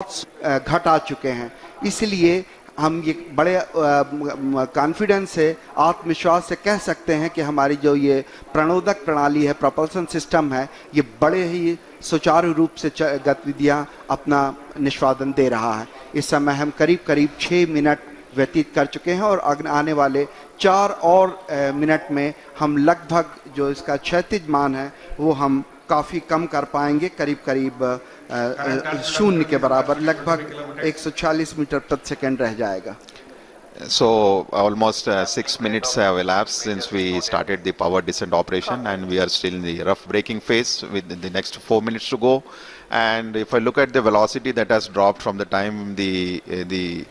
घटा चुके हैं। इसलिए हम ये बड़े कॉन्फिडेंस से, आत्मविश्वास से कह सकते हैं कि हमारी जो ये प्रणोदक प्रणाली है, प्रोपल्शन सिस्टम है, ये बड़े ही सुचारू रूप से गतिविधियां अपना निष्पादन दे रहा है। इस समय हम करीब करीब 6 मिनट व्यतीत कर चुके हैं और आने वाले 4 और मिनट में हम लगभग जो इसका क्षैतिज मान है वो हम काफ़ी कम कर पाएंगे, करीब करीब शून्य के बराबर, लगभग 140 मीटर प्रति सेकंड रह जाएगा। So almost 6 minutes have elapsed since we started the power descent operation, and we are still in the rough braking phase with the next 4 minutes to go. And if I look at the velocity that has dropped from the time the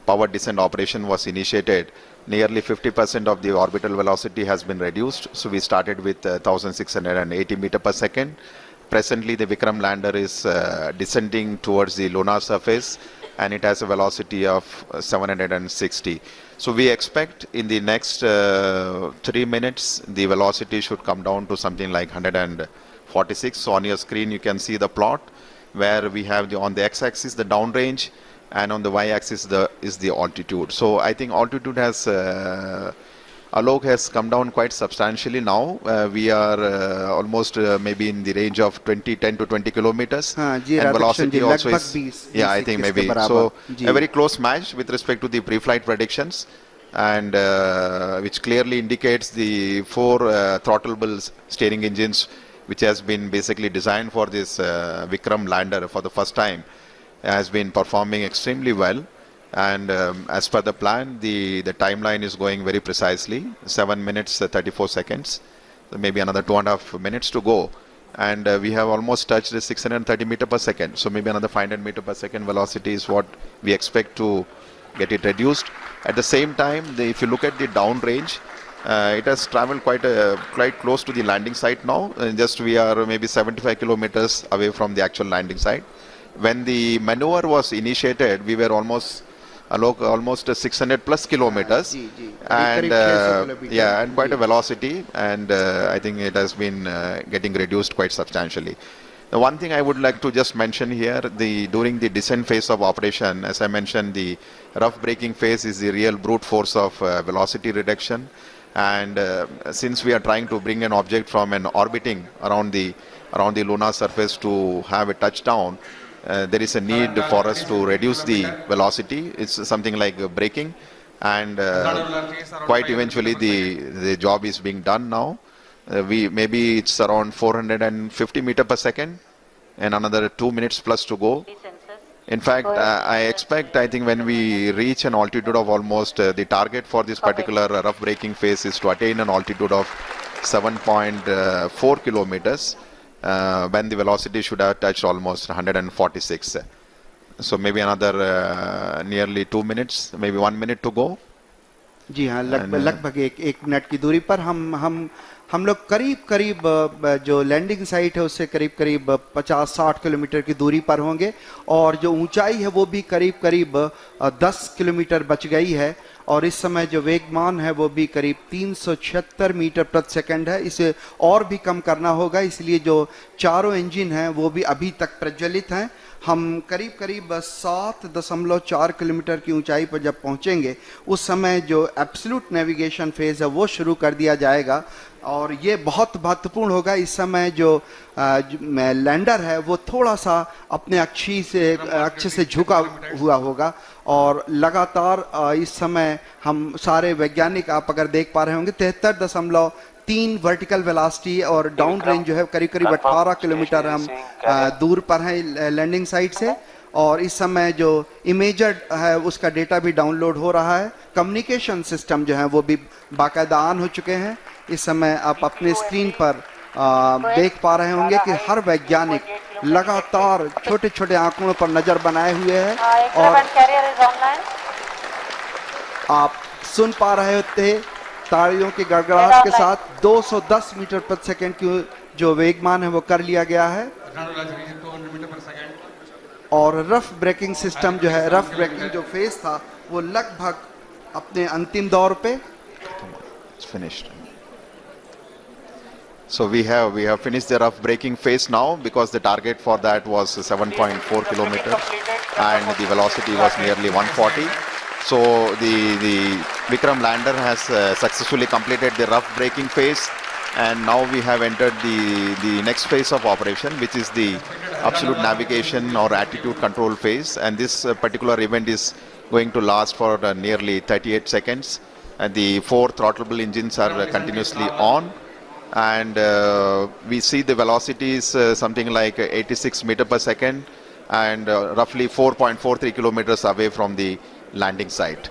power descent operation was initiated, nearly 50% of the orbital velocity has been reduced. So we started with 1680 meter per second. Presently the Vikram lander is descending towards the lunar surface, and it has a velocity of 760. So we expect in the next 3 minutes the velocity should come down to something like 146. So on your screen you can see the plot where we have on the x-axis the downrange, and on the y-axis is the altitude. So I think altitude has Alok has come down quite substantially now. We are almost maybe in the range of 10 to 20 kilometers. And velocity also is, yeah, I think maybe. So a very close match with respect to the pre-flight predictions, and which clearly indicates the 4 throttleable steering engines, which has been basically designed for this Vikram lander for the first time, has been performing extremely well. And as per the plan, the timeline is going very precisely, 7 minutes 34 seconds, so maybe another 2.5 minutes to go, and we have almost touched the 630 meter per second. So maybe another 500 meter per second velocity is what we expect to get it reduced. At the same time, if you look at the downrange, it has traveled quite close to the landing site now. Just we are maybe 75 kilometers away from the actual landing site. When the maneuver was initiated, we were almost 600 plus kilometers, and yeah, and quite a velocity, and I think it has been getting reduced quite substantially. The one thing I would like to just mention here, during the descent phase of operation, as I mentioned, the rough braking phase is the real brute force of velocity reduction, and since we are trying to bring an object from an orbiting around the lunar surface to have a touchdown, there is a need for us to reduce the velocity. It's something like braking, and quite eventually the job is being done now. Maybe it's around 450 meter per second, and another 2 minutes plus to go. In fact, I think when we reach an altitude of almost the target for this particular rough braking phase is to attain an altitude of 7.4 kilometers. When the velocity should have touched almost 146. So maybe another nearly 2 minutes, maybe 1 minute to go. जी हाँ, लगभग एक minute की दूरी पर हम लोग करीब जो लैंडिंग साइट है उससे करीब 50-60 किलोमीटर की दूरी पर होंगे, और जो ऊंचाई है वो भी करीब 10 किलोमीटर बच गई है, और इस समय जो वेगमान है वो भी करीब 376 मीटर प्रति सेकंड है। इसे और भी कम करना होगा, इसलिए जो चारों इंजन हैं वो भी अभी तक प्रज्वलित हैं। हम करीब 7.4 किलोमीटर की ऊंचाई पर जब पहुंचेंगे उस समय जो एब्सोल्यूट नेविगेशन फेज है वो शुरू कर दिया जाएगा, और ये बहुत महत्वपूर्ण होगा। इस समय जो लैंडर है वो थोड़ा सा अपने अक्ष से झुका हुआ होगा, और लगातार इस समय हम सारे वैज्ञानिक, आप अगर देख पा रहे होंगे, 73.3 वर्टिकल वेलोसिटी, और डाउन रेंज जो है करीब 18 किलोमीटर हम दूर पर हैं लैंडिंग साइट से, और इस समय जो इमेजर है उसका डेटा भी डाउनलोड हो रहा है। कम्युनिकेशन सिस्टम जो है वो भी बाकायदा ऑन हो चुके हैं। इस समय आप अपने स्क्रीन पर देख पा रहे होंगे कि हर वैज्ञानिक लगातार छोटे आंकड़ों पर नजर बनाए हुए है, और आप सुन पा रहे थे तालियों की गड़गड़ाहट के साथ 210 मीटर प्रति सेकंड की जो वेगमान है वो कर लिया गया है, और रफ ब्रेकिंग सिस्टम जो है, रफ ब्रेकिंग जो फेज था वो लगभग अपने अंतिम दौर पे So we have finished the rough braking phase now because the target for that was 7.4 kilometers and the velocity was nearly 140. So the Vikram lander has successfully completed the rough braking phase, and now we have entered the next phase of operation, which is the absolute navigation or attitude control phase. And this particular event is going to last for nearly 38 seconds. And the four throttleable engines are continuously on, and we see the velocity is something like 86 meter per second and roughly 4.43 kilometers away from the landing site.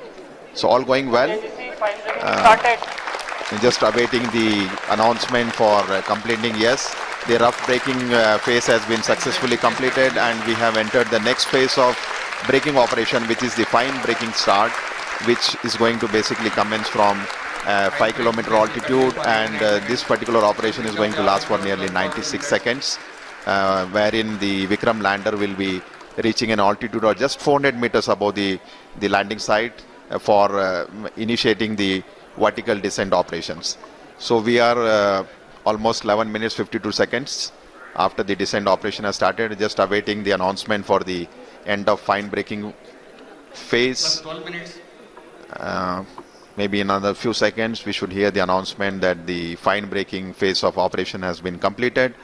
So all going well. Just awaiting the announcement for completing. Yes, the rough braking phase has been successfully completed, and we have entered the next phase of braking operation, which is the fine braking start, which is going to basically commence from 5 kilometer altitude, and this particular operation is going to last for nearly 96 seconds, wherein the Vikram lander will be reaching an altitude of just 400 meters above the landing site for initiating the vertical descent operations. So we are almost 11 minutes 52 seconds after the descent operation has started, just awaiting the announcement for the end of fine braking phase. Maybe in another few seconds we should hear the announcement that the fine braking phase of operation has been completed,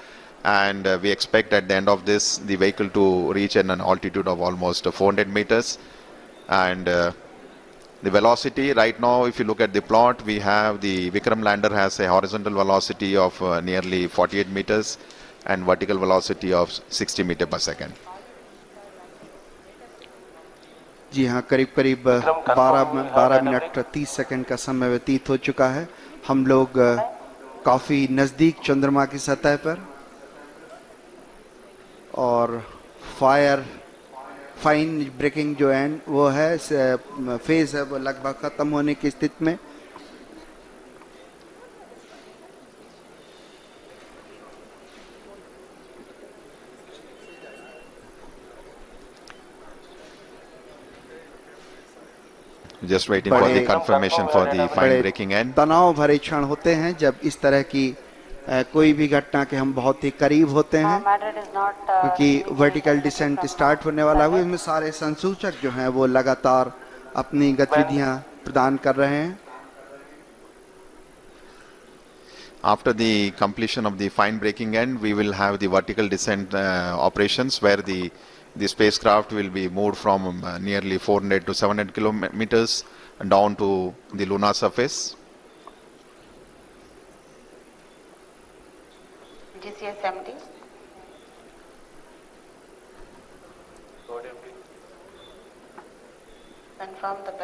and we expect at the end of this the vehicle to reach an altitude of almost 400 meters. And the velocity right now, if you look at the plot, we have the Vikram lander has a horizontal velocity of nearly 48 meters and vertical velocity of 60 meter per second. जी हाँ, करीब करीब 12 minute 30 second का समय व्यतीत हो चुका है। हम लोग काफ़ी नज़दीक चंद्रमा की सतह पर, और फाइन ब्रेकिंग जो एंड वो है फेज है, वो लगभग ख़त्म होने की स्थिति में। Just waiting for the confirmation for the fine braking end. तनाव भरे क्षण होते हैं जब इस तरह की कोई भी घटना के हम बहुत ही करीब होते हैं, क्योंकि वर्टिकल डिसेंट स्टार्ट होने वाला है। इसमें सारे संसूचक जो हैं वो लगातार अपनी गतिविधियां प्रदान कर रहे हैं। After the completion of the fine braking end, we will have the vertical descent operations, where the spacecraft will be moved from nearly 400 to 700 kilometers down to the lunar surface. GCS 70.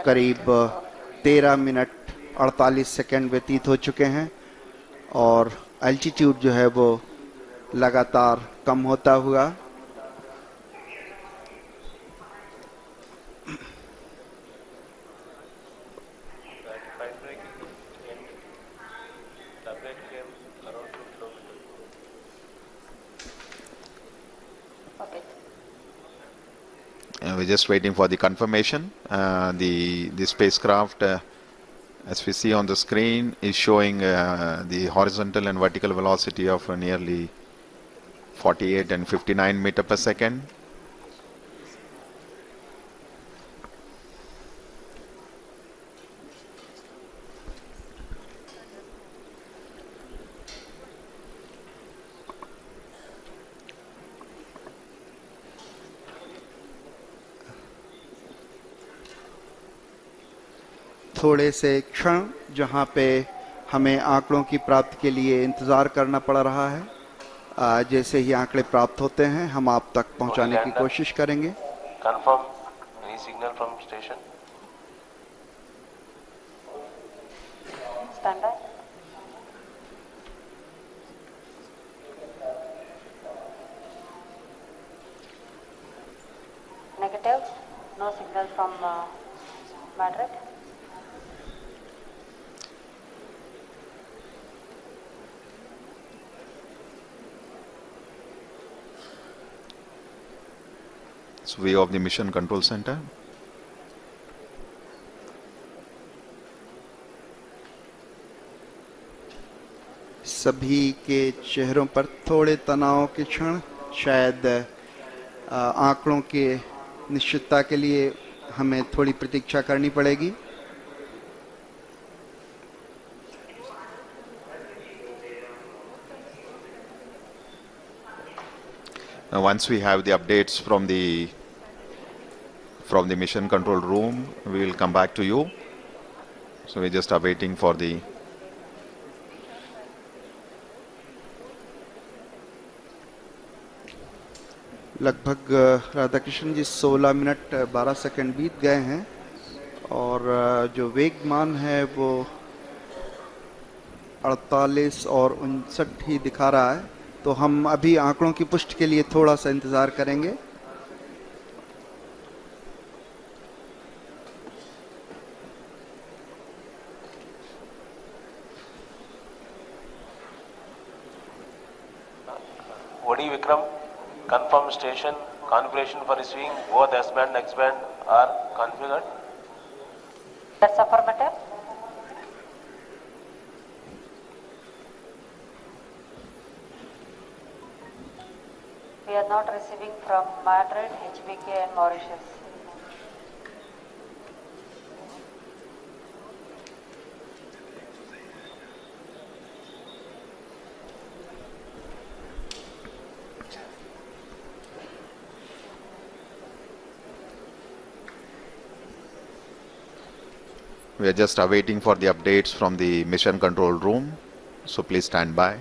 करीब 13 minute 48 second व्यतीत हो चुके हैं, और altitude जो है वो लगातार कम होता हुआ। We're just waiting for the confirmation. The spacecraft, as we see on the screen, is showing the horizontal and vertical velocity of nearly 48 and 59 meter per second. थोड़े से क्षण जहां पे हमें आंकड़ों की प्राप्ति के लिए इंतज़ार करना पड़ रहा है, जैसे ही आंकड़े प्राप्त होते हैं हम आप तक पहुंचाने की कोशिश करेंगे। Confirm any signal from station. Standby. Negative. No signal from Madrid. So view of the mission control center. सभी के चेहरों पर थोड़े तनाव के क्षण, शायद आंकड़ों के निश्चितता के लिए हमें थोड़ी प्रतीक्षा करनी पड़ेगी। Once we have the updates from the mission control room, we will come back to you. So we're just awaiting for the लगभग राधाकृष्ण जी 16 मिनट 12 सेकंड बीत गए हैं और जो वेगमान है वो 48 और 59 ही दिखा रहा है, तो हम अभी आंकड़ों की पुष्टि के लिए थोड़ा सा इंतजार करेंगे। OD Vikram, confirm station configuration for receiving both S band and X band are configured. That's affirmative. We are not receiving from Madrid, HBK and Mauritius. we are just awaiting for the updates from the mission control room. So please stand by.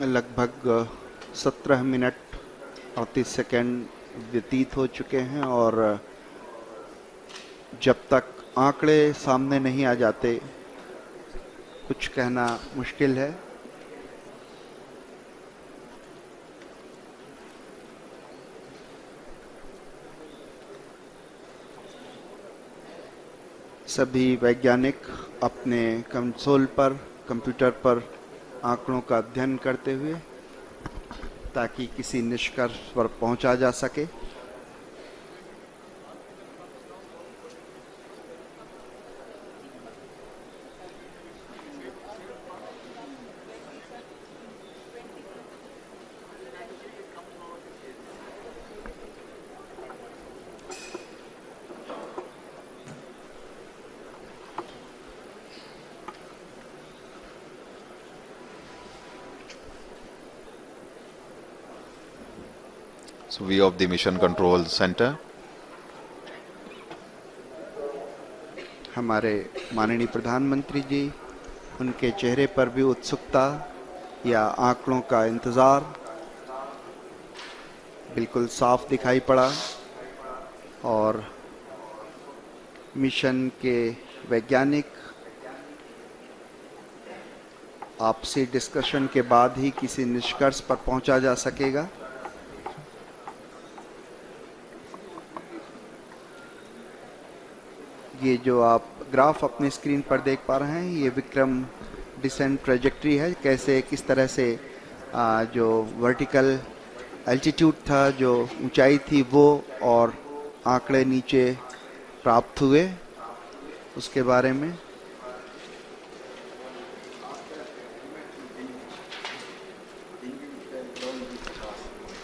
लगभग 17 minute 38 second व्यतीत हो चुके हैं और जब तक आंकड़े सामने नहीं आ जाते कुछ कहना मुश्किल है। सभी वैज्ञानिक अपने कंसोल पर, कंप्यूटर पर आंकड़ों का अध्ययन करते हुए ताकि किसी निष्कर्ष पर पहुंचा जा सके। So view of the mission control center. हमारे माननीय प्रधानमंत्री जी, उनके चेहरे पर भी उत्सुकता या आंकड़ों का इंतजार बिल्कुल साफ दिखाई पड़ा और मिशन के वैज्ञानिक आपसी डिस्कशन के बाद ही किसी निष्कर्ष पर पहुंचा जा सकेगा। ये जो आप ग्राफ अपने स्क्रीन पर देख पा रहे हैं, ये विक्रम डिसेंट ट्रेजेक्ट्री है, कैसे किस तरह से जो वर्टिकल एल्टीट्यूड था, जो ऊंचाई थी वो और आंकड़े नीचे प्राप्त हुए उसके बारे में।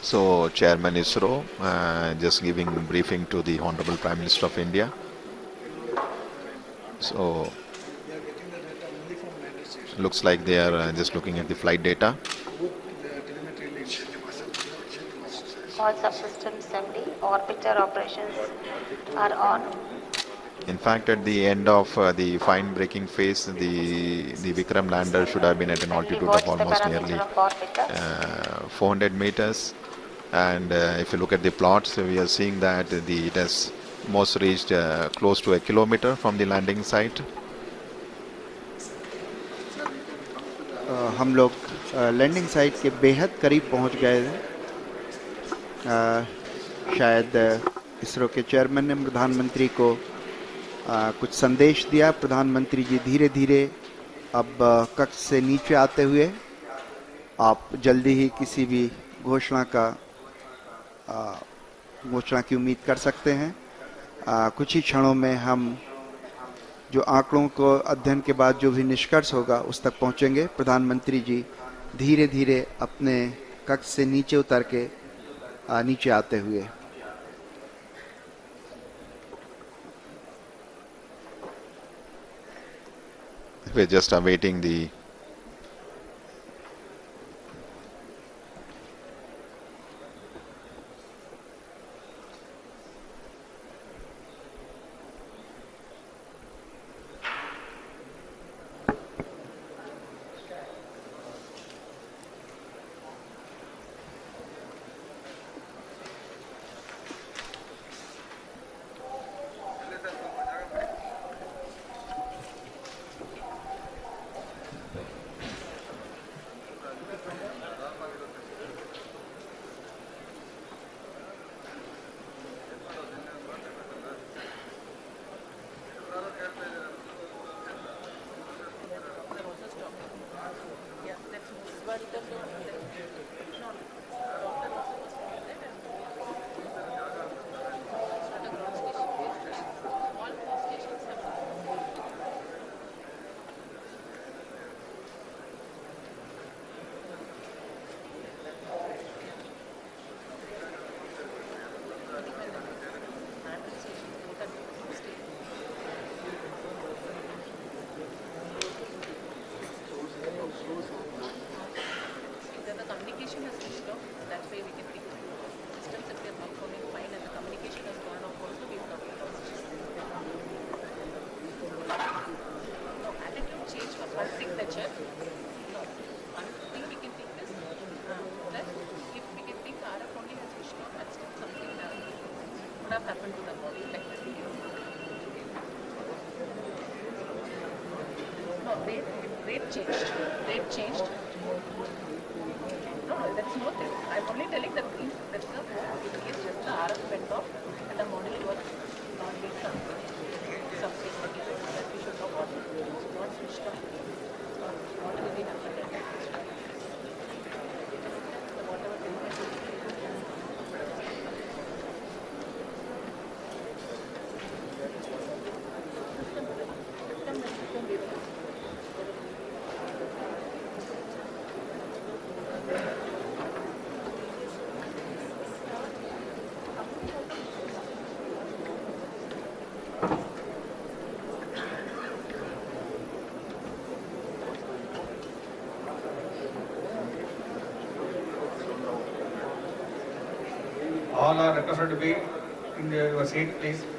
So Chairman ISRO just giving briefing to the Honorable Prime Minister of India. So looks like they are just looking at the flight data. All subsystems empty, orbiter operations are on. In fact, at the end of the fine braking phase, the Vikram lander should have been at an altitude of almost nearly 400 meters. And if you look at the plots, we are seeing that it has most reached close to 1 kilometer from the landing site. हम लोग landing site के बेहद करीब पहुंच गए हैं। शायद इसरो के चेयरमैन ने प्रधानमंत्री को कुछ संदेश दिया। प्रधानमंत्री जी धीरे धीरे अब कक्ष से नीचे आते हुए आप जल्दी ही किसी भी घोषणा का घोषणा की उम्मीद कर सकते हैं। कुछ ही क्षणों में हम जो आंकड़ों को अध्ययन के बाद जो भी निष्कर्ष होगा उस तक पहुंचेंगे। प्रधानमंत्री जी धीरे धीरे अपने कक्ष से नीचे उतर के नीचे आते हुए। We're just awaiting the Rate changed. Rate changed. No, that's no thing. I'm only telling that that's the in case just the RF went off and the model was not being something that we should know what not switched off. What will be happening? Whatever All are requested to be in your seat, please.